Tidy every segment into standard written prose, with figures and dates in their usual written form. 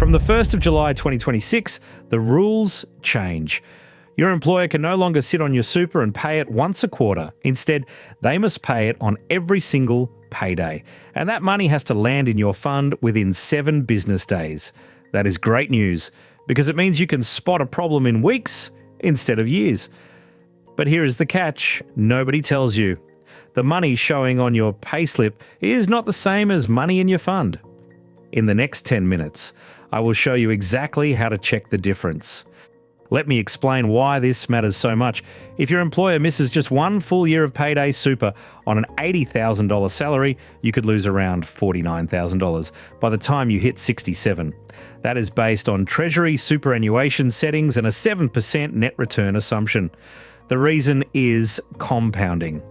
From the 1st of July 2026, the rules change. Your employer can no longer sit on your super and pay it once a quarter. Instead, they must pay it on every single payday. And that money has to land in your fund within 7 business days. That is great news, because it means you can spot a problem in weeks instead of years. But here is the catch: nobody tells you. The money showing on your payslip is not the same as money in your fund. In the next 10 minutes, I will show you exactly how to check the difference. Let me explain why this matters so much. If your employer misses just one full year of payday super on an $80,000 salary, you could lose around $49,000 by the time you hit 67. That is based on Treasury superannuation settings and a 7% net return assumption. The reason is compounding.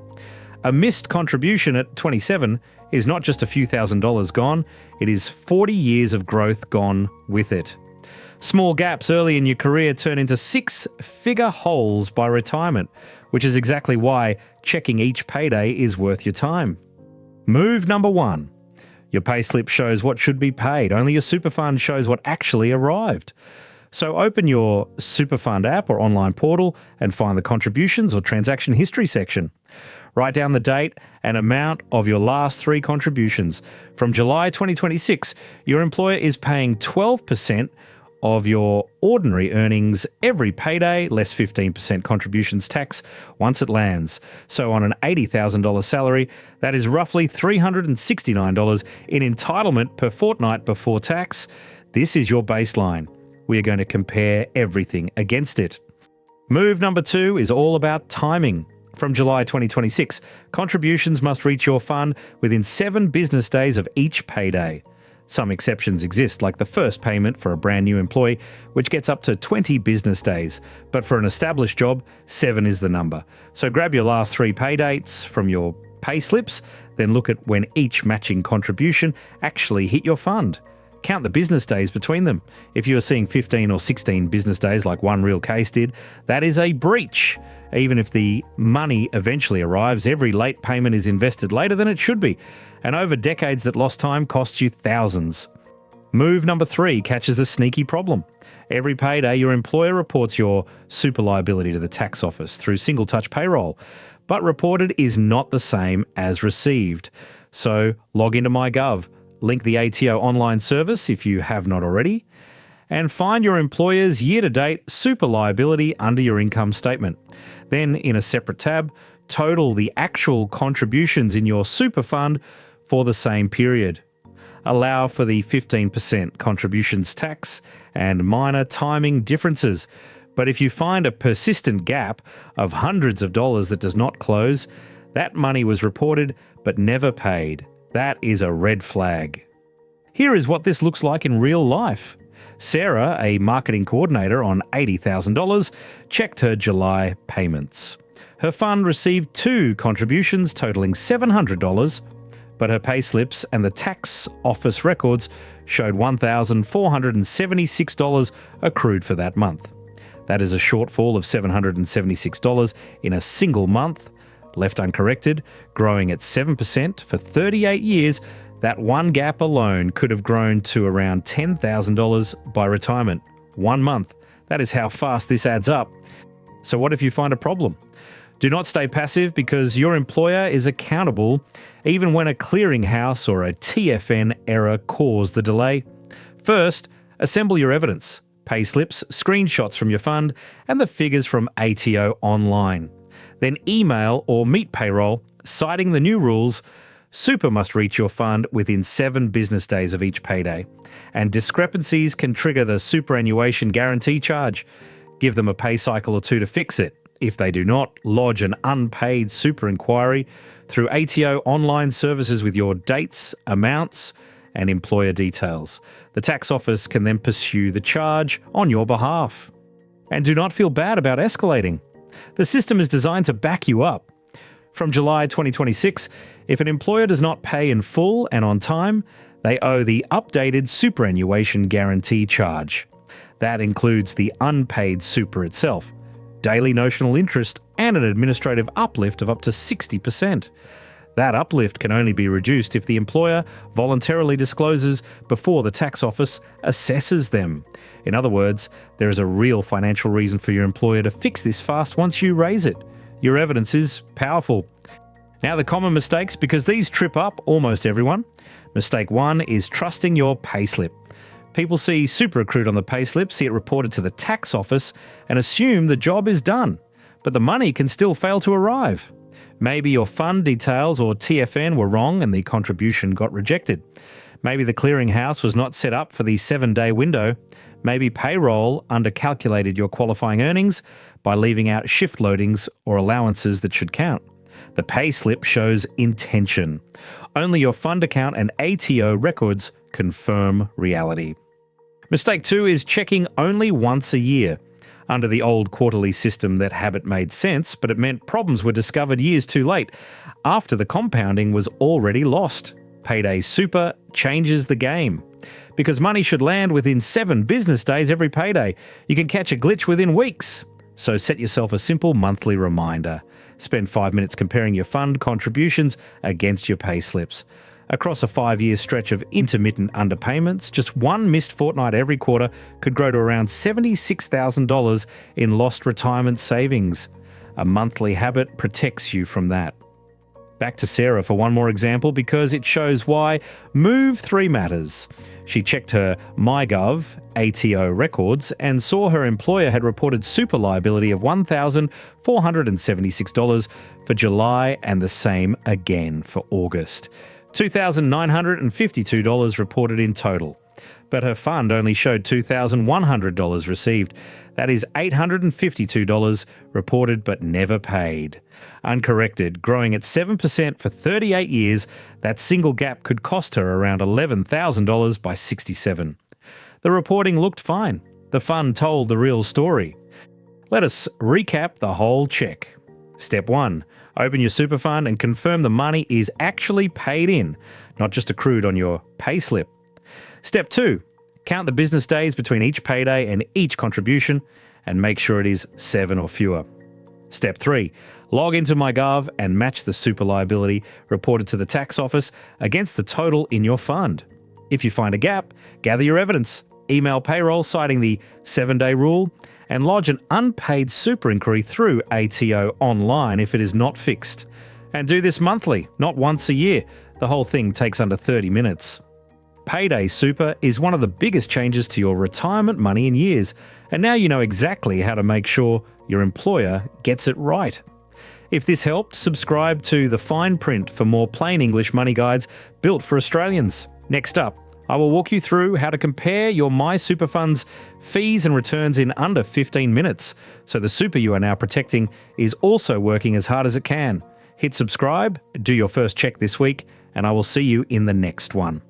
A missed contribution at 27 is not just a few $1,000s gone, it is 40 years of growth gone with it. Small gaps early in your career turn into 6-figure holes by retirement, which is exactly why checking each payday is worth your time. Move number 1. Your payslip shows what should be paid. Only your super fund shows what actually arrived. So open your super fund app or online portal and find the contributions or transaction history section. Write down the date and amount of your last 3 contributions. From July 2026, your employer is paying 12% of your ordinary earnings every payday, less 15% contributions tax once it lands. So on an $80,000 salary, that is roughly $369 in entitlement per fortnight before tax. This is your baseline. We are going to compare everything against it. Move number 2 is all about timing. From July 2026, contributions must reach your fund within 7 business days of each payday. Some exceptions exist, like the first payment for a brand new employee, which gets up to 20 business days. But for an established job, 7 is the number. So grab your last 3 pay dates from your pay slips, then look at when each matching contribution actually hit your fund. Count the business days between them. If you are seeing 15 or 16 business days like one real case did, that is a breach. Even if the money eventually arrives, every late payment is invested later than it should be. And over decades, that lost time costs you thousands. Move number 3 catches the sneaky problem. Every payday, your employer reports your super liability to the tax office through single touch payroll. But reported is not the same as received. So log into MyGov, link the ATO online service if you have not already, and find your employer's year-to-date super liability under your income statement. Then, in a separate tab, total the actual contributions in your super fund for the same period. Allow for the 15% contributions tax and minor timing differences. But if you find a persistent gap of hundreds of dollars that does not close, that money was reported but never paid. That is a red flag. Here is what this looks like in real life. Sarah, a marketing coordinator on $80,000, checked her July payments. Her fund received 2 contributions totaling $700, but her payslips and the tax office records showed $1,476 accrued for that month. That is a shortfall of $776 in a single month, left uncorrected, growing at 7% for 38 years. That one gap alone could have grown to around $10,000 by retirement. 1 month. That is how fast this adds up. So what if you find a problem? Do not stay passive, because your employer is accountable even when a clearinghouse or a TFN error caused the delay. First, assemble your evidence: payslips, screenshots from your fund, and the figures from ATO online. Then email or meet payroll citing the new rules. Super must reach your fund within 7 business days of each payday, and discrepancies can trigger the superannuation guarantee charge. Give them a pay cycle or 2 to fix it. If they do not, lodge an unpaid super inquiry through ATO online services with your dates, amounts, and employer details. The tax office can then pursue the charge on your behalf. And do not feel bad about escalating. The system is designed to back you up. From July 2026, if an employer does not pay in full and on time, they owe the updated superannuation guarantee charge. That includes the unpaid super itself, daily notional interest, and an administrative uplift of up to 60%. That uplift can only be reduced if the employer voluntarily discloses before the tax office assesses them. In other words, there is a real financial reason for your employer to fix this fast once you raise it. Your evidence is powerful. Now the common mistakes, because these trip up almost everyone. Mistake 1 is trusting your payslip. People see super accrued on the payslip, see it reported to the tax office, and assume the job is done. But the money can still fail to arrive. Maybe your fund details or TFN were wrong and the contribution got rejected. Maybe the clearinghouse was not set up for the 7-day window. Maybe payroll undercalculated your qualifying earnings by leaving out shift loadings or allowances that should count. The payslip shows intention. Only your fund account and ATO records confirm reality. Mistake 2 is checking only once a year. Under the old quarterly system, that habit made sense, but it meant problems were discovered years too late, after the compounding was already lost. Payday Super changes the game. Because money should land within 7 business days every payday, you can catch a glitch within weeks. So set yourself a simple monthly reminder. Spend 5 minutes comparing your fund contributions against your pay slips. Across a 5-year stretch of intermittent underpayments, just one missed fortnight every quarter could grow to around $76,000 in lost retirement savings. A monthly habit protects you from that. Back to Sarah for one more example, because it shows why Move 3 matters. She checked her MyGov ATO records and saw her employer had reported super liability of $1,476 for July and the same again for August. $2,952 reported in total. But her fund only showed $2,100 received. That is $852 reported but never paid. Uncorrected, growing at 7% for 38 years, that single gap could cost her around $11,000 by 67. The reporting looked fine. The fund told the real story. Let us recap the whole check. Step 1. Open your super fund and confirm the money is actually paid in, not just accrued on your pay slip. Step 2. Count the business days between each payday and each contribution and make sure it is 7 or fewer. Step 3. Log into MyGov and match the super liability reported to the tax office against the total in your fund. If you find a gap, gather your evidence, email payroll citing the 7-day rule, and lodge an unpaid super inquiry through ATO online if it is not fixed. And do this monthly, not once a year. The whole thing takes under 30 minutes. Payday Super is one of the biggest changes to your retirement money in years, and now you know exactly how to make sure your employer gets it right. If this helped, subscribe to The Fine Print for more plain English money guides built for Australians. Next up, I will walk you through how to compare your My Super Fund's fees and returns in under 15 minutes, so the super you are now protecting is also working as hard as it can. Hit subscribe, do your first check this week, and I will see you in the next one.